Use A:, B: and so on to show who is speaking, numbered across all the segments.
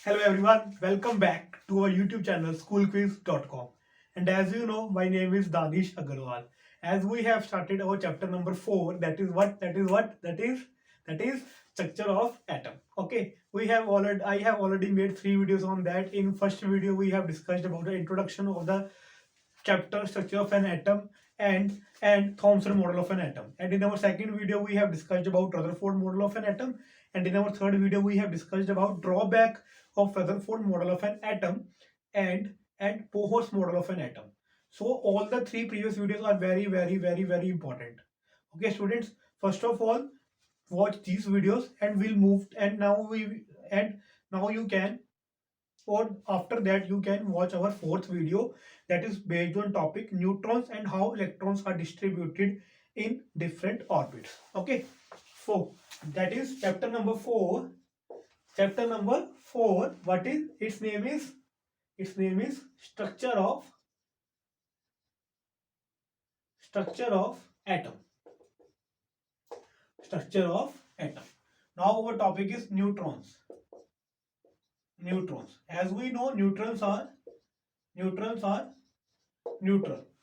A: Hello everyone, welcome back to our YouTube channel schoolquiz.com. And as you know, my name is Danish Agarwal. As we have started our chapter number 4, that is structure of atom. Okay, I have already made 3 videos on that. In first video we have discussed about the introduction of the chapter structure of an atom and Thomson model of an atom. And in our second video, we have discussed about Rutherford model of an atom. And in our third video, we have discussed about drawback of Rutherford model of an atom and Pohor's model of an atom. So all the three previous videos are very important. Okay, students. First of all, watch these videos and we'll move. And now you can or after that you can watch our fourth video that is based on topic neutrons and how electrons are distributed in different orbits. Okay, so that is chapter number 4. Chapter number 4, what is its name is structure of atom. Structure of atom. Now our topic is neutrons. As we know, neutrons are neutral.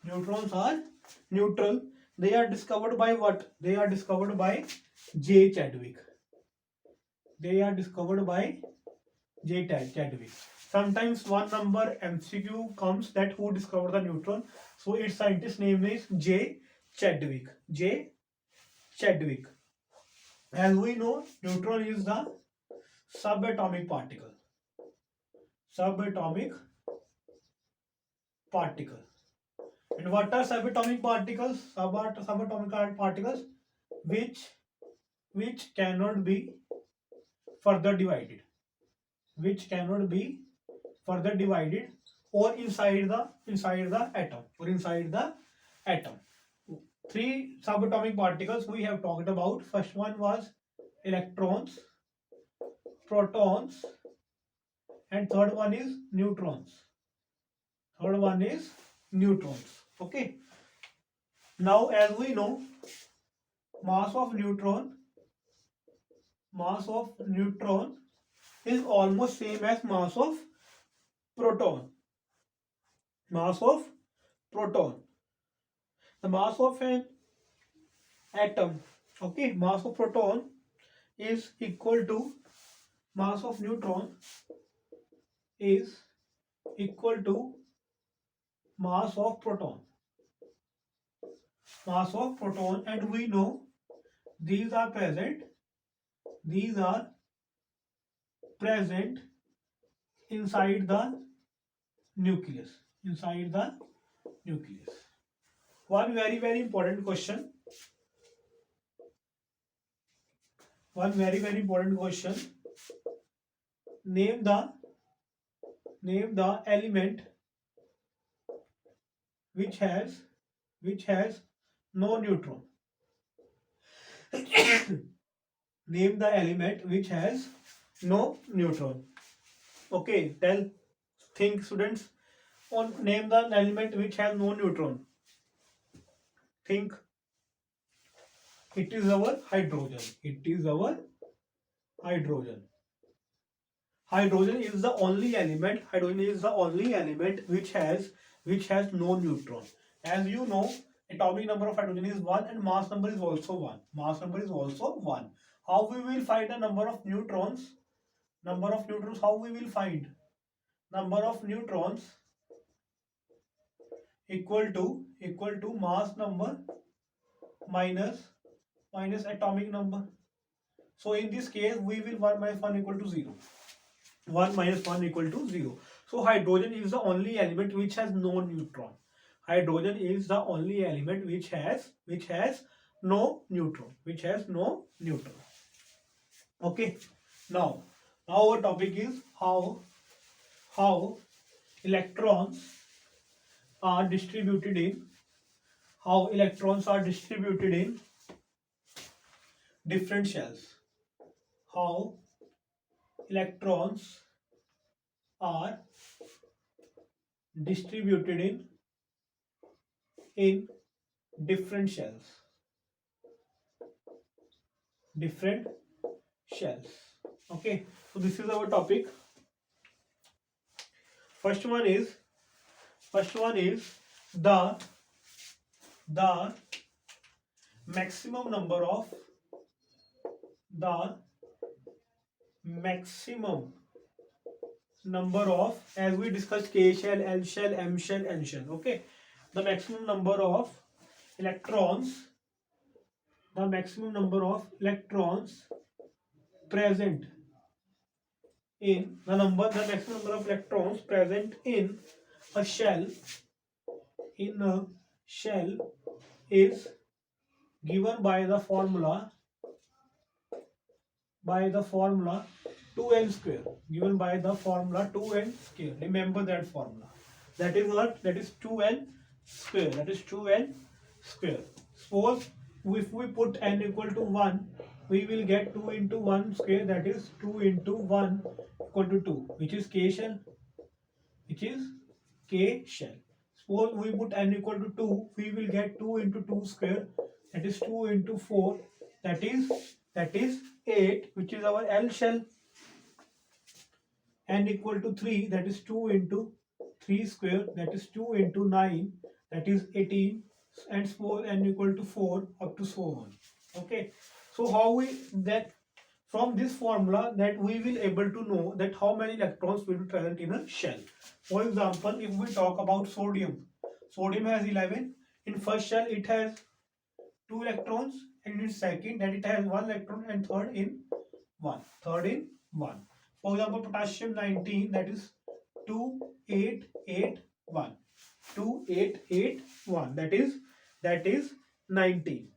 A: Neutrons are neutral. They are discovered by what? They are discovered by J. Chadwick. Sometimes one number MCQ comes that who discovered the neutron. So its scientist name is J. Chadwick. As we know, neutron is the subatomic particle. And what are subatomic particles? Subatomic particles which cannot be further divided. Or inside the atom. Three subatomic particles we have talked about. First one was electrons, protons, and third one is neutrons. Okay. Now as we know, mass of neutron is almost same as mass of proton. The mass of an atom, okay, mass of proton is equal to mass of neutron is equal to mass of proton. And we know these are present inside the nucleus. One very important question. Name the element which has no neutron. Name the element which has no neutron. Okay, think students on name the element which has no neutron. Think. It is our hydrogen. Hydrogen is the only element which has no neutron. As you know, atomic number of hydrogen is 1 and mass number is also 1. How we will find the number of neutrons? How we will find? Number of neutrons equal to mass number minus atomic number. So in this case, we will 1 minus 1 equal to 0. 1 minus 1 equal to 0. So hydrogen is the only element which has no neutron. Hydrogen is the only element which has no neutron. Okay. Now our topic is how electrons are distributed in different shells. How electrons are distributed in different shells. Okay, so this is our topic. First one is the the maximum number of the maximum number of, as we discussed, K shell, L shell, M shell, N shell. Okay, the maximum number of electrons, the maximum number of electrons present in the maximum number of electrons present in a shell is given by the formula 2n square, given by the formula 2n square. Remember that formula. That is what? That is 2n square. That is 2n square. Suppose if we put n equal to 1, we will get 2 into 1 square, that is 2 into 1 equal to 2, which is k shell, which is k shell. Suppose we put n equal to 2, we will get 2 into 2 square, that is 2 into 4, that is 8, which is our L shell. N equal to 3, that is 2 into 3 square, that is 2 into 9, that is 18, and suppose n equal to 4 up to so on. Okay, so how we that from this formula that we will able to know that how many electrons will be present in a shell. For example, if we talk about sodium has 11. In first shell it has 2 electrons, and in second that it has 1 electron, and third in 1. For example, potassium 19, that is 2881. 2881, that is 19.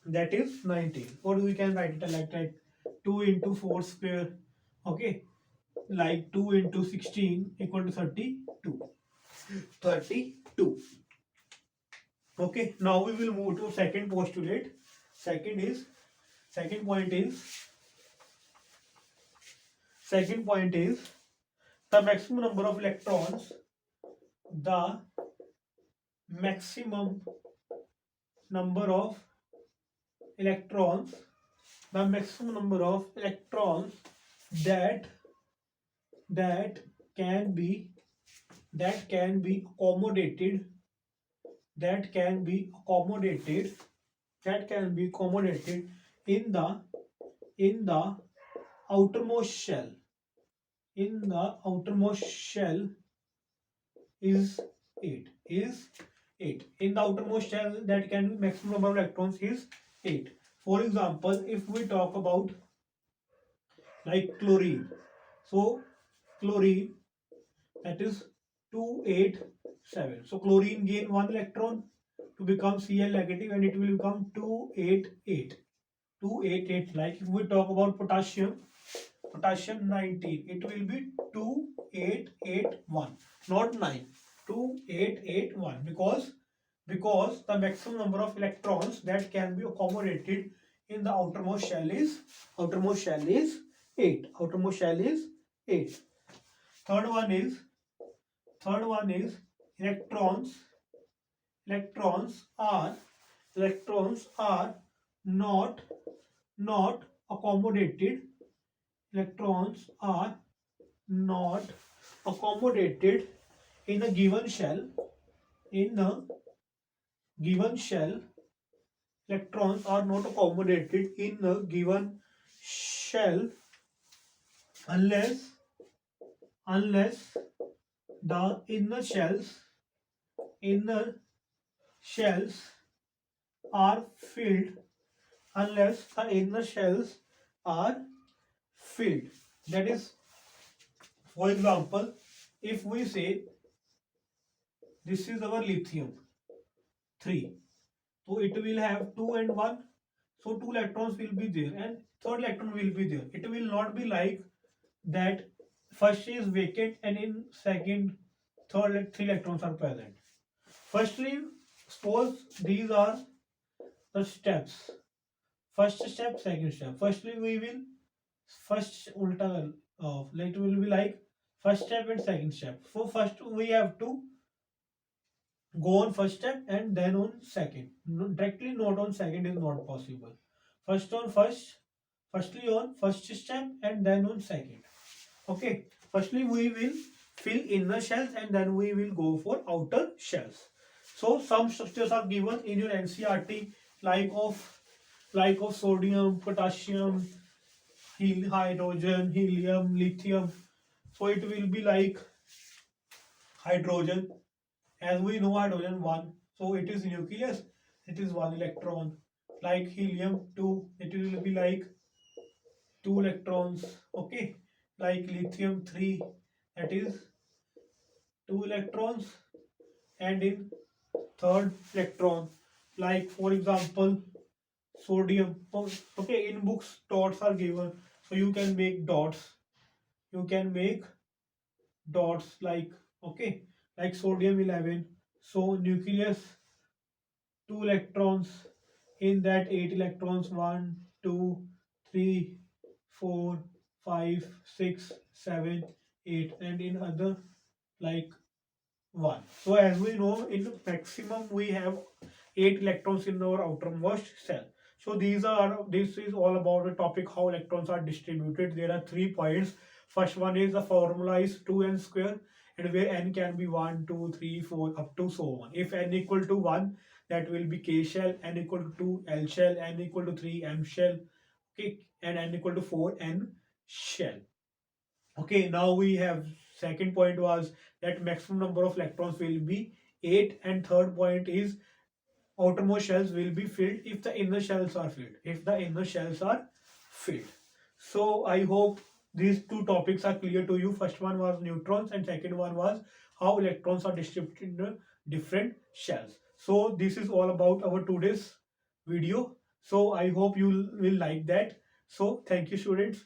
A: That is 19. Or we can write it like 2 into 4 square. Okay, like 2 into 16 equal to 32. 32. Okay, now we will move to second postulate. Second point is the maximum number of electrons, the maximum number of electrons, that can be accommodated in the outermost shell is 8. In the outermost shell, that can be maximum number of electrons is 8. For example, if we talk about like chlorine, so chlorine, that is 287. So chlorine gain 1 electron to become Cl negative, and it will become 288. Like if we talk about potassium 19, it will be 2881, not 9. 2881, because the maximum number of electrons that can be accommodated in the outermost shell is 8. Third one is electrons are not accommodated. Electrons are not accommodated in a given shell. Electrons are not accommodated in a given shell unless the inner shells are filled. That is, for example, if we say this is our lithium 3, so it will have 2 and 1, so 2 electrons will be there and third electron will be there. It will not be like that first is vacant and in second, third, 3 electrons are present. Firstly, suppose these are the steps. First step, second step. Firstly, we will first ulta like it will be like first step and second step. So first we have to go on first step and then on second. Directly not on second is not possible. Firstly on first step and then on second. Okay. Firstly we will fill inner shells, and then we will go for outer shells. So some structures are given in your NCRT, like of sodium, potassium, hydrogen, helium, lithium. So it will be like hydrogen. As we know, hydrogen one, so it is nucleus. It is one electron. Like helium two, it will be like two electrons. Okay, like lithium three, that is two electrons, and in third electron, like for example sodium. Okay, in books dots are given, so you can make dots. You can make dots like, okay, like sodium 11. So nucleus two electrons, in that eight electrons, one, two, three, four, five, six, seven, eight, and in other like one. So as we know, in the maximum we have eight electrons in our outermost shell. So this is all about the topic how electrons are distributed. There are 3 points. First one is the formula is 2n square, and where n can be 1, 2, 3, 4, up to so on. If n equal to 1, that will be k shell, n equal to 2 l shell, n equal to 3 m shell, okay, and n equal to 4 n shell. Okay, now we have second point was that maximum number of electrons will be 8, and third point is outermost shells will be filled if the inner shells are filled. If the inner shells are filled. So I hope these two topics are clear to you. First one was neutrons and second one was how electrons are distributed in the different shells. So this is all about our today's video. So I hope you will like that. So thank you, students.